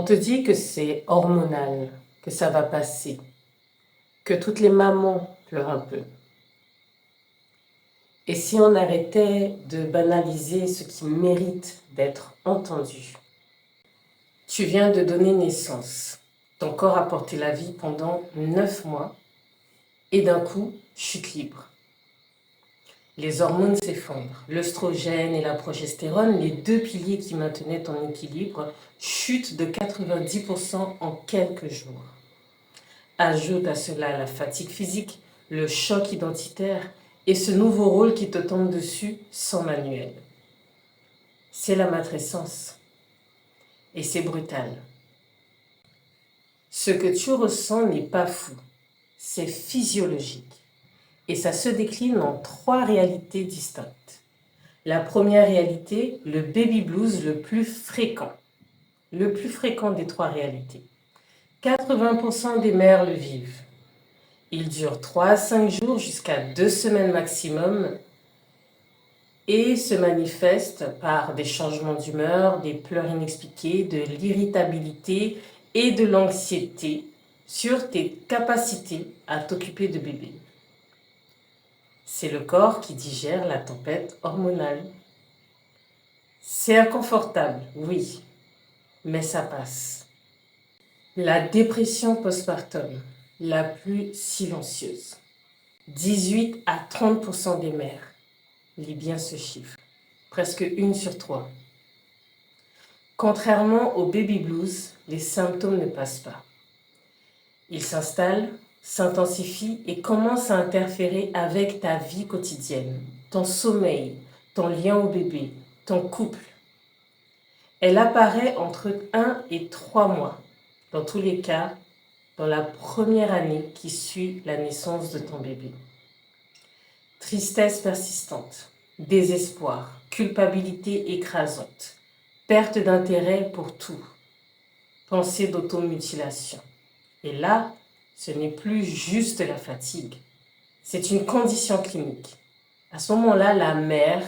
On te dit que c'est hormonal, que ça va passer, que toutes les mamans pleurent un peu. Et si on arrêtait de banaliser ce qui mérite d'être entendu? Tu viens de donner naissance. Ton corps a porté la vie pendant 9 mois et d'un coup, chute libre. Les hormones s'effondrent. L'œstrogène et la progestérone, les deux piliers qui maintenaient ton équilibre, chutent de 90% en quelques jours. Ajoute à cela la fatigue physique, le choc identitaire et ce nouveau rôle qui te tombe dessus sans manuel. C'est la matrescence. Et c'est brutal. Ce que tu ressens n'est pas fou, c'est physiologique. Et ça se décline en 3 réalités distinctes. La première réalité, le baby blues le plus fréquent. Le plus fréquent des 3 réalités. 80% des mères le vivent. Il dure 3 à 5 jours jusqu'à 2 semaines maximum et se manifeste par des changements d'humeur, des pleurs inexpliqués, de l'irritabilité et de l'anxiété sur tes capacités à t'occuper de bébé. C'est le corps qui digère la tempête hormonale. C'est inconfortable, oui, mais ça passe. La dépression postpartum, la plus silencieuse. 18 à 30% des mères, lis bien ce chiffre, presque 1 sur 3. Contrairement au baby blues, les symptômes ne passent pas. Ils s'installent, s'intensifient et commencent à interférer avec ta vie quotidienne, ton sommeil, ton lien au bébé, ton couple. Elle apparaît entre 1 et 3 mois, dans tous les cas, dans la première année qui suit la naissance de ton bébé. Tristesse persistante, désespoir, culpabilité écrasante, perte d'intérêt pour tout, pensée d'automutilation. Et là, ce n'est plus juste la fatigue, c'est une condition clinique. À ce moment-là, la mère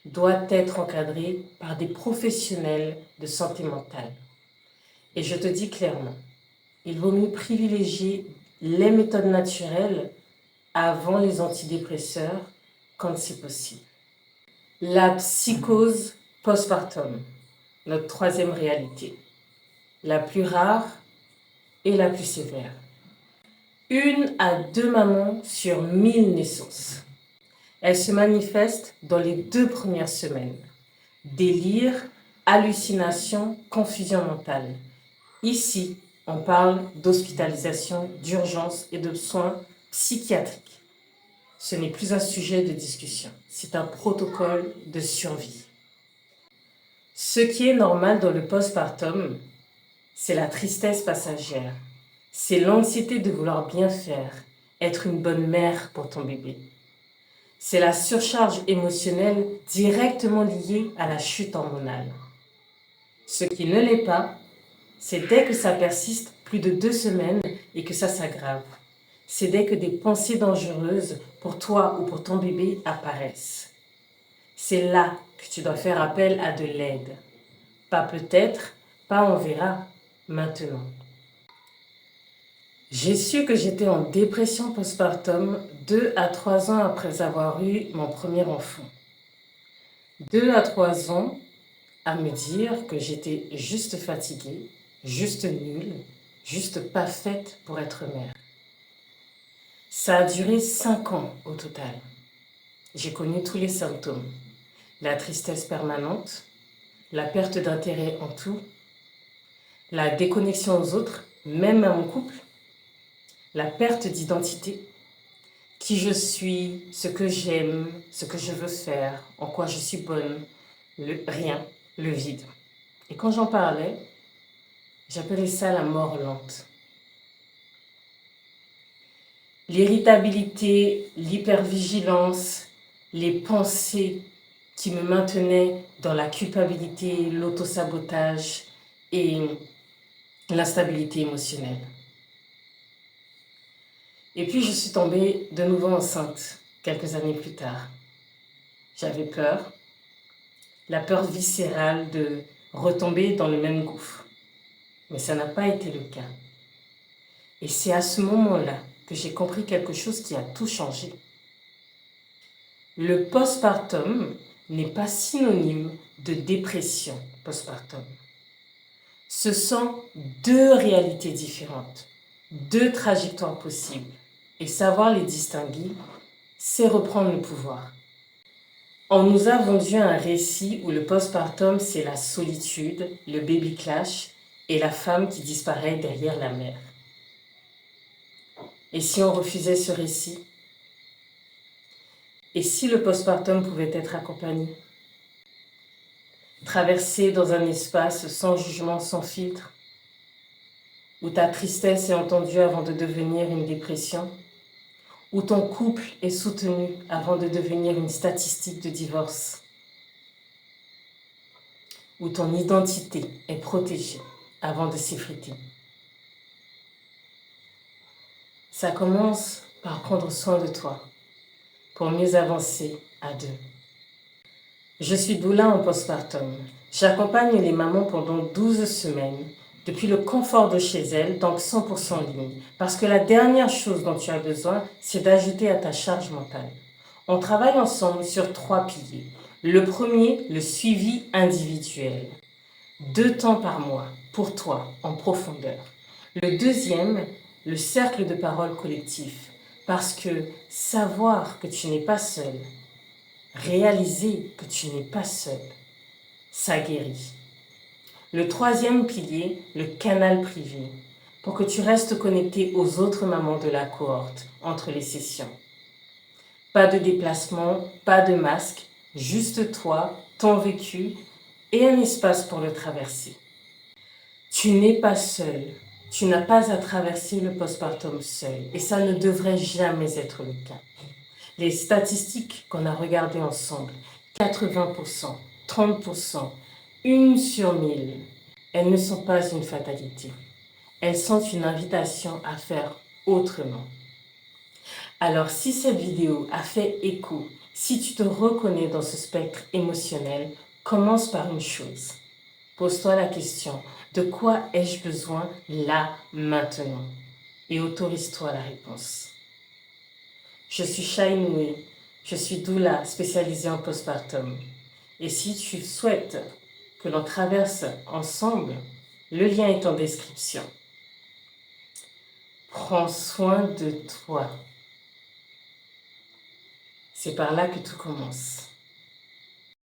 doit être encadrée par des professionnels de santé mentale. Et je te dis clairement, il vaut mieux privilégier les méthodes naturelles avant les antidépresseurs quand c'est possible. La psychose postpartum, notre 3e réalité, la plus rare et la plus sévère. 1 à 2 mamans sur 1000 naissances. Elle se manifeste dans les 2 premières semaines. Délire, hallucination, confusion mentale. Ici, on parle d'hospitalisation, d'urgence et de soins psychiatriques. Ce n'est plus un sujet de discussion, c'est un protocole de survie. Ce qui est normal dans le postpartum, c'est la tristesse passagère. C'est l'anxiété de vouloir bien faire, être une bonne mère pour ton bébé. C'est la surcharge émotionnelle directement liée à la chute hormonale. Ce qui ne l'est pas, c'est dès que ça persiste plus de 2 semaines et que ça s'aggrave. C'est dès que des pensées dangereuses pour toi ou pour ton bébé apparaissent. C'est là que tu dois faire appel à de l'aide. Pas peut-être, pas on verra, maintenant. J'ai su que j'étais en dépression postpartum 2 à 3 ans après avoir eu mon premier enfant. 2 à 3 ans à me dire que j'étais juste fatiguée, juste nulle, juste pas faite pour être mère. Ça a duré 5 ans au total. J'ai connu tous les symptômes. La tristesse permanente, la perte d'intérêt en tout, la déconnexion aux autres, même à mon couple, la perte d'identité, qui je suis, ce que j'aime, ce que je veux faire, en quoi je suis bonne, le rien, le vide. Et quand j'en parlais, j'appelais ça la mort lente. L'irritabilité, l'hypervigilance, les pensées qui me maintenaient dans la culpabilité, l'autosabotage et l'instabilité émotionnelle. Et puis je suis tombée de nouveau enceinte quelques années plus tard. J'avais peur, la peur viscérale de retomber dans le même gouffre. mais ça n'a pas été le cas. Et c'est à ce moment-là que j'ai compris quelque chose qui a tout changé. Le postpartum n'est pas synonyme de dépression postpartum. Ce sont deux réalités différentes, deux trajectoires possibles. Et savoir les distinguer, c'est reprendre le pouvoir. On nous a vendu un récit où le postpartum, c'est la solitude, le baby clash et la femme qui disparaît derrière la mère. Et si on refusait ce récit? Et si le postpartum pouvait être accompagné? Traversé dans un espace sans jugement, sans filtre, où ta tristesse est entendue avant de devenir une dépression, où ton couple est soutenu avant de devenir une statistique de divorce, où ton identité est protégée avant de s'effriter. Ça commence par prendre soin de toi pour mieux avancer à deux. Je suis doula en postpartum. J'accompagne les mamans pendant 12 semaines, depuis le confort de chez elles, donc 100% en ligne. Parce que la dernière chose dont tu as besoin, c'est d'ajouter à ta charge mentale. On travaille ensemble sur 3 piliers. Le premier, le suivi individuel. 2 temps par mois, pour toi, en profondeur. Le deuxième, le cercle de parole collectif. Parce que savoir que tu n'es pas seul, réaliser que tu n'es pas seul, ça guérit. Le troisième pilier, le canal privé, pour que tu restes connecté aux autres mamans de la cohorte entre les sessions. Pas de déplacement, pas de masque, juste toi, ton vécu et un espace pour le traverser. Tu n'es pas seul. Tu n'as pas à traverser le postpartum seul et ça ne devrait jamais être le cas. Les statistiques qu'on a regardées ensemble, 80%, 30%, 1 sur 1000, elles ne sont pas une fatalité. Elles sont une invitation à faire autrement. Alors si cette vidéo a fait écho, si tu te reconnais dans ce spectre émotionnel, commence par une chose. Pose-toi la question, de quoi ai-je besoin là, maintenant? Et autorise-toi la réponse. Je suis Shainoué, je suis doula spécialisée en postpartum. Et si tu souhaites que l'on traverse ensemble, le lien est en description. Prends soin de toi. C'est par là que tout commence.